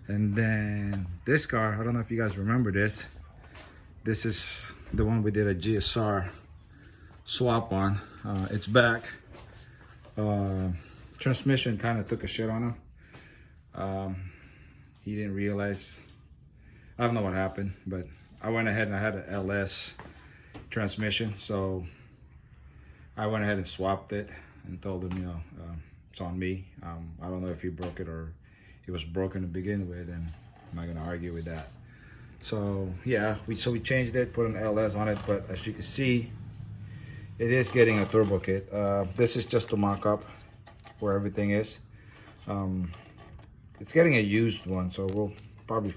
And then this car, I don't know if you guys remember this. This is the one we did a GSR swap on. It's back. Transmission kind of took a shit on him. He didn't realize, I don't know what happened, but I went ahead and I had an LS transmission, so I went ahead and swapped it and told him, you know, it's on me. I don't know if he broke it or it was broken to begin with, and I'm not gonna argue with that. So yeah, we changed it, put an LS on it, but as you can see, it is getting a turbo kit. This is just to mock up where everything is. It's getting a used one, so we'll probably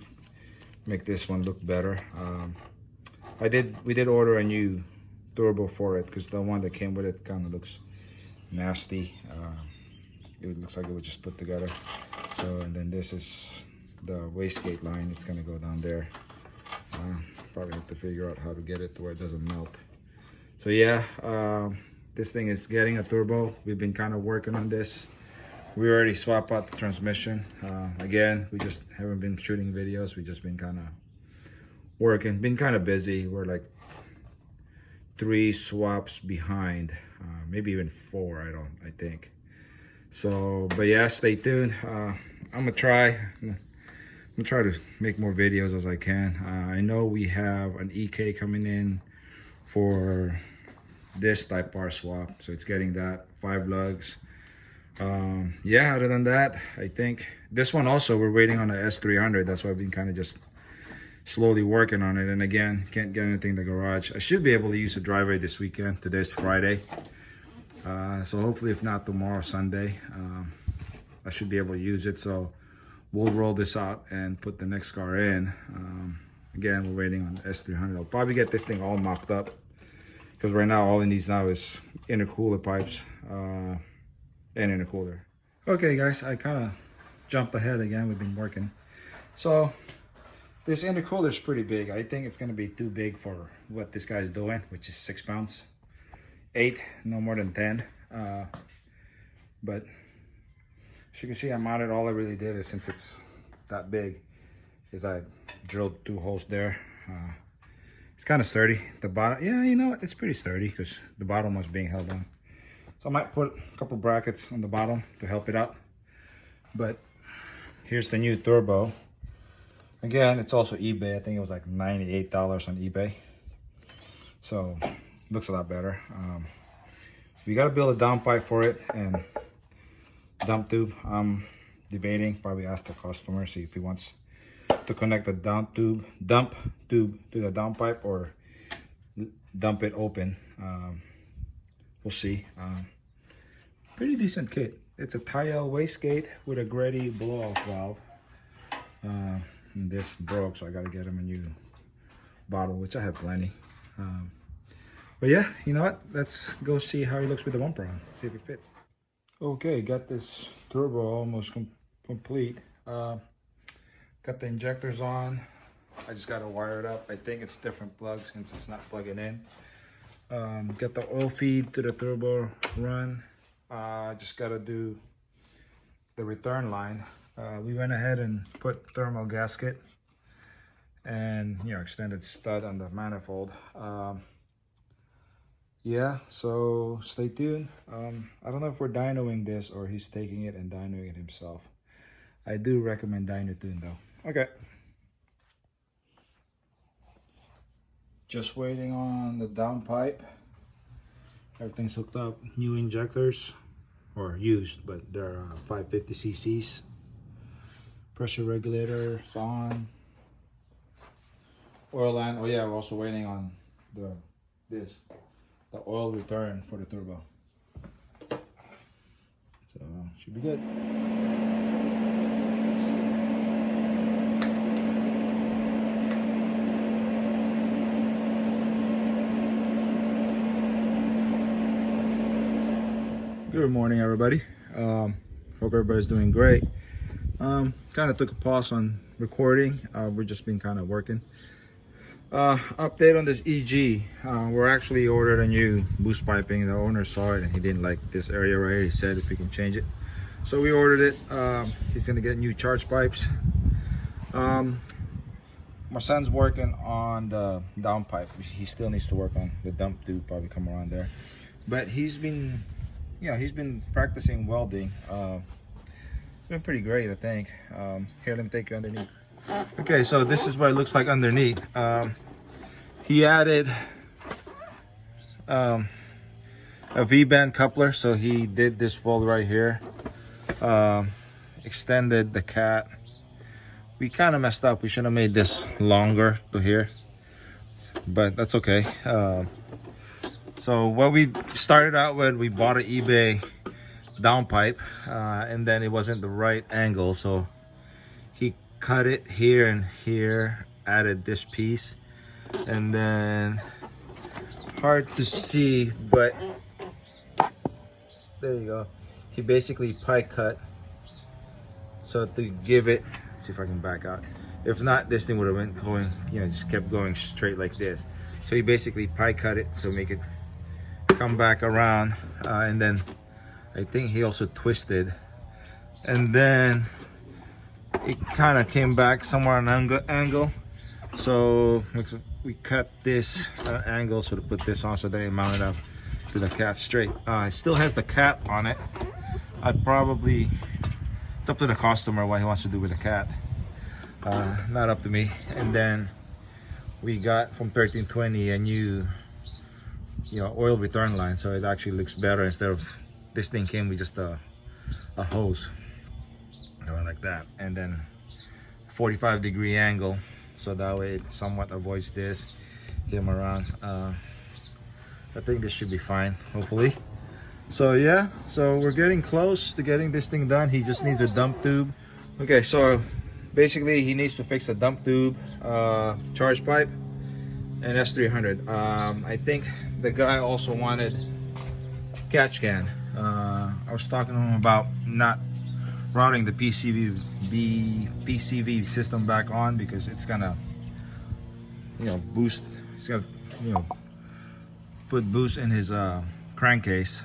make this one look better. We did order a new turbo for it because the one that came with it kind of looks nasty. It looks like it was just put together. So, and then this is the wastegate line. It's gonna go down there. Probably have to figure out how to get it to where it doesn't melt. So yeah, this thing is getting a turbo. We've been kind of working on this. We already swapped out the transmission. Again, we just haven't been shooting videos. We just been kind of working, been kind of busy. We're like 3 swaps behind, maybe even 4, I think. So, but yeah, stay tuned. I'm gonna try to make more videos as I can. I know we have an EK coming in for this type bar swap, so it's getting that 5 lugs. Yeah, other than that, I think this one also we're waiting on the S300. That's why I've been kind of just slowly working on it. And again, can't get anything in the garage. I should be able to use the driveway this weekend. Today's Friday, so hopefully if not tomorrow, Sunday, I should be able to use it. So we'll roll this out and put the next car in. Again, we're waiting on the S300. I'll probably get this thing all mocked up because right now all it needs now is intercooler pipes and intercooler. Okay guys, I kind of jumped ahead again. We've been working. So this intercooler is pretty big. I think it's going to be too big for what this guy's doing, which is 6 pounds. 8, no more than 10. But as you can see, I mounted, all I really did is, since it's that big, is I drilled 2 holes there. It's kind of sturdy. The bottom, yeah, you know what? It's pretty sturdy because the bottom was being held on. So I might put a couple brackets on the bottom to help it out. But here's the new turbo. Again, it's also eBay. I think it was like $98 on eBay. So looks a lot better. We got to build a downpipe for it and dump tube. I'm debating, probably ask the customer, see if he wants to connect the dump tube to the downpipe or dump it open. We'll see. Pretty decent kit. It's a Tile wastegate with a Grady blow-off valve. And this broke, so I got to get him a new bottle, which I have plenty. But yeah, you know what? Let's go see how he looks with the bumper on. See if it fits. Okay, got this turbo almost complete. Got the injectors on. I just got to wire it up. I think it's different plugs since it's not plugging in. Got the oil feed to the turbo run. Just got to do the return line. We went ahead and put thermal gasket and, you know, extended stud on the manifold. Yeah, so stay tuned. I don't know if we're dynoing this or he's taking it and dynoing it himself. I do recommend dyno tune though. Okay. Just waiting on the downpipe. Everything's hooked up. New injectors, or used, but they're 550 cc's. Pressure regulator is on. Oil line. Oh yeah, we're also waiting on the oil return for the turbo. So should be good. Good morning, everybody. Hope everybody's doing great. Kind of took a pause on recording. We've just been kind of working. Update on this EG. We're actually ordered a new boost piping. The owner saw it and he didn't like this area right here. He said if we can change it, so we ordered it. He's gonna get new charge pipes. My son's working on the downpipe. He still needs to work on the dump tube, probably come around there. But he's been, he's been practicing welding. It's been pretty great, I think. Here, let me take you underneath. Okay, so this is what it looks like underneath. He added a V-band coupler, so he did this weld right here. Extended the cat. We kind of messed up. We should have made this longer to here, but that's okay. So what we started out with, we bought an eBay downpipe, and then it wasn't the right angle, so he cut it here and here, added this piece, and then hard to see, but there you go. He basically pie cut, so to give it, see if I can back out. If not, this thing would have been going, just kept going straight like this. So he basically pie cut it, so make it come back around, and then I think he also twisted, and then it kind of came back somewhere on an angle. So we cut this angle, so to put this on, so that it mounted up to the cat straight. It still has the cat on it. I'd probably, it's up to the customer what he wants to do with the cat, not up to me. And then we got from 1320 a new oil return line, so it actually looks better. Instead of this thing came with just a hose going like that, and then 45-degree angle, so that way it somewhat avoids this. Came around. I think this should be fine, hopefully. So yeah, so we're getting close to getting this thing done. He just needs a dump tube. Okay, so basically he needs to fix a dump tube, charge pipe, and S300. I think the guy also wanted catch can. I was talking to him about not routing the PCV system back on, because it's gonna boost, it's gonna put boost in his crankcase.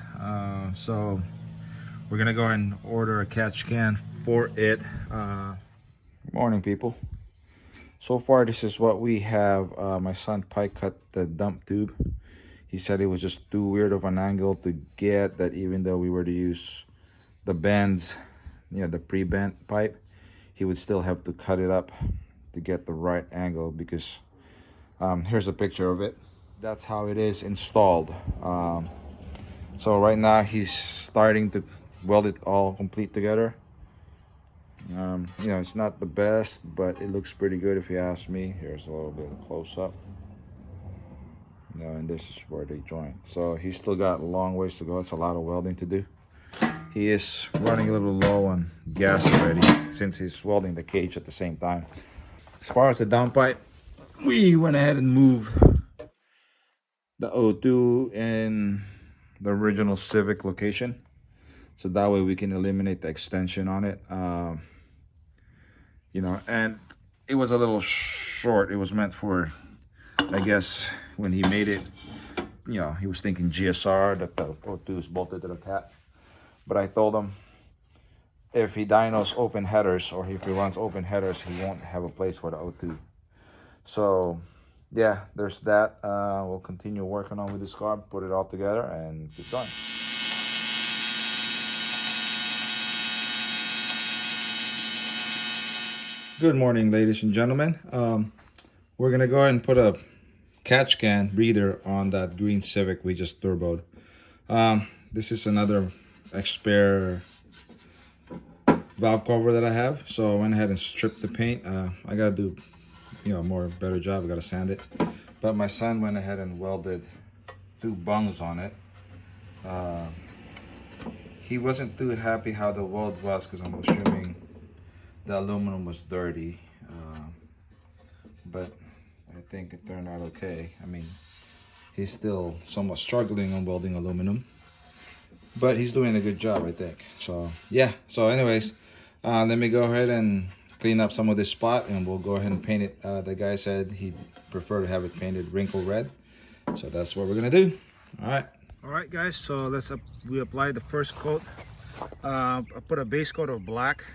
So we're gonna go ahead and order a catch can for it. Morning, people. So far this is what we have. My son pie cut the dump tube. He said it was just too weird of an angle to get that, even though we were to use the bends, the pre-bent pipe, he would still have to cut it up to get the right angle, because here's a picture of it. That's how it is installed. So right now he's starting to weld it all complete together. It's not the best, but it looks pretty good if you ask me. Here's a little bit of close-up. And this is where they join. So he's still got a long ways to go. It's a lot of welding to do. He is running a little low on gas already, since he's welding the cage at the same time. As far as the downpipe, we went ahead and moved the O2 in the original Civic location, so that way we can eliminate the extension on it. And it was a little short. It was meant for, I guess, when he made it, he was thinking GSR, that the O2 is bolted to the cat. But I told him if he dynos open headers, or if he runs open headers, he won't have a place for the O2. So yeah, there's that. We'll continue working on with this car, put it all together, and keep going. Good morning, ladies and gentlemen. We're gonna go ahead and put a catch can breather on that green Civic we just turboed. This is another spare valve cover that I have, so I went ahead and stripped the paint. I gotta do better job. I gotta sand it, but my son went ahead and welded 2 bungs on it. He wasn't too happy how the weld was, because I'm assuming the aluminum was dirty, but I think it turned out okay. I mean, he's still somewhat struggling on welding aluminum, but he's doing a good job, I think. So yeah, so anyways, let me go ahead and clean up some of this spot, and we'll go ahead and paint it. The guy said he'd prefer to have it painted wrinkle red, so that's what we're gonna do. All right guys, so we apply the first coat. I put a base coat of black.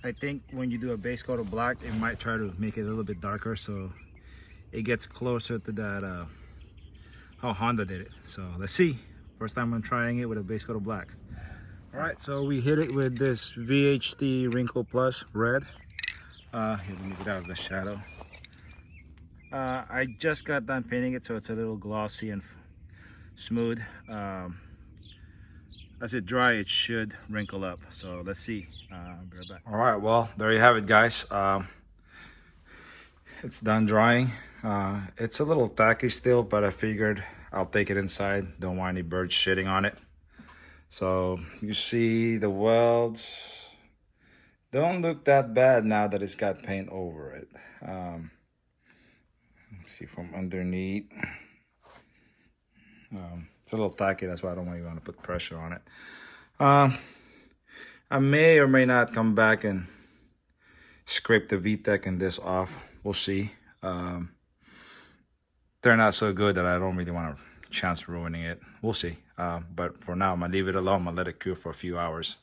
I think when you do a base coat of black, it might try to make it a little bit darker, so it gets closer to that how Honda did it. So let's see. First time I'm trying it with a base coat of black. All right, so we hit it with this VHT Wrinkle Plus red. Here, let me get out of the shadow. I just got done painting it, so it's a little glossy and smooth. As it dry, it should wrinkle up. So let's see. Be right back. All right, well, there you have it, guys. It's done drying. It's a little tacky still, but I figured I'll take it inside. Don't want any birds shitting on it. So you see the welds don't look that bad now that it's got paint over it. See from underneath. It's a little tacky, that's why I don't want to put pressure on it. I may or may not come back and scrape the VTEC and this off. We'll see. They're not so good that I don't really want a chance ruining it. We'll see. But for now, I'm gonna leave it alone. I'm gonna let it cure for a few hours.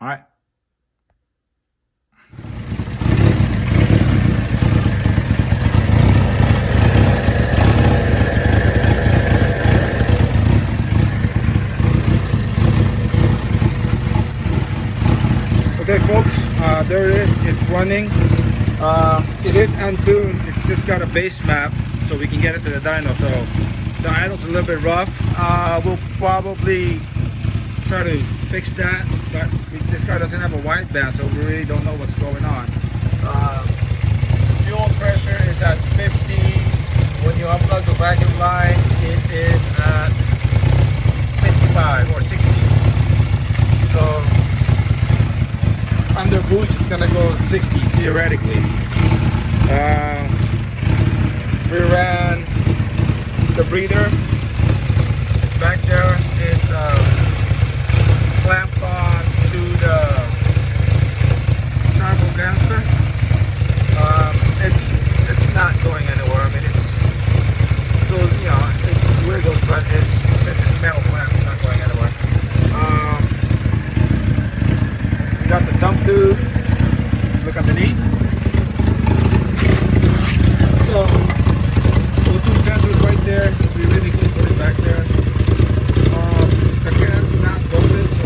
All right. Okay, folks, there it is. It's running. It is untuned. It's just got a base map, so we can get it to the dyno. So the idle's a little bit rough. We'll probably try to fix that, but this car doesn't have a wide band, so we really don't know what's going on. Fuel pressure is at 50. When you unplug the vacuum line, it is at 55 or 60. So under boost, it's gonna go 60 theoretically. We ran the breather back there. It's clamped on to the charcoal canister. It's not going anywhere. I mean, it's goes, you know, it's wiggles, but it's metal clamp. It's not going anywhere. We got the dump tube. Look underneath. So O2 sensors right there. It'd be really cool to put it back there. The can's not bolted, so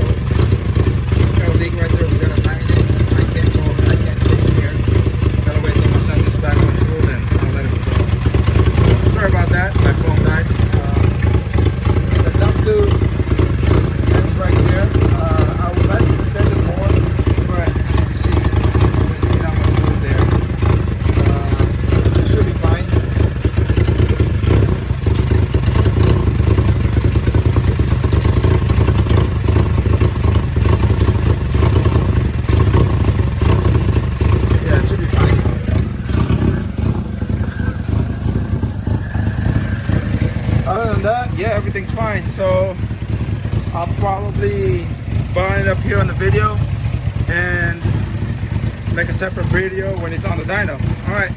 it's got a leak right there. We gotta tighten it. I can't go in here. Gotta wait till my son gets back on school, and I'll let it go. Sorry about that. My phone died. The dump tube, that's right there. I would like to extend it more, but as you see, there's not much room there. It should be fine. Yeah, it should be fine. Other than that, yeah, everything's fine. So I'll probably bind it up here on the video and make a separate video when it's on the dyno. All right.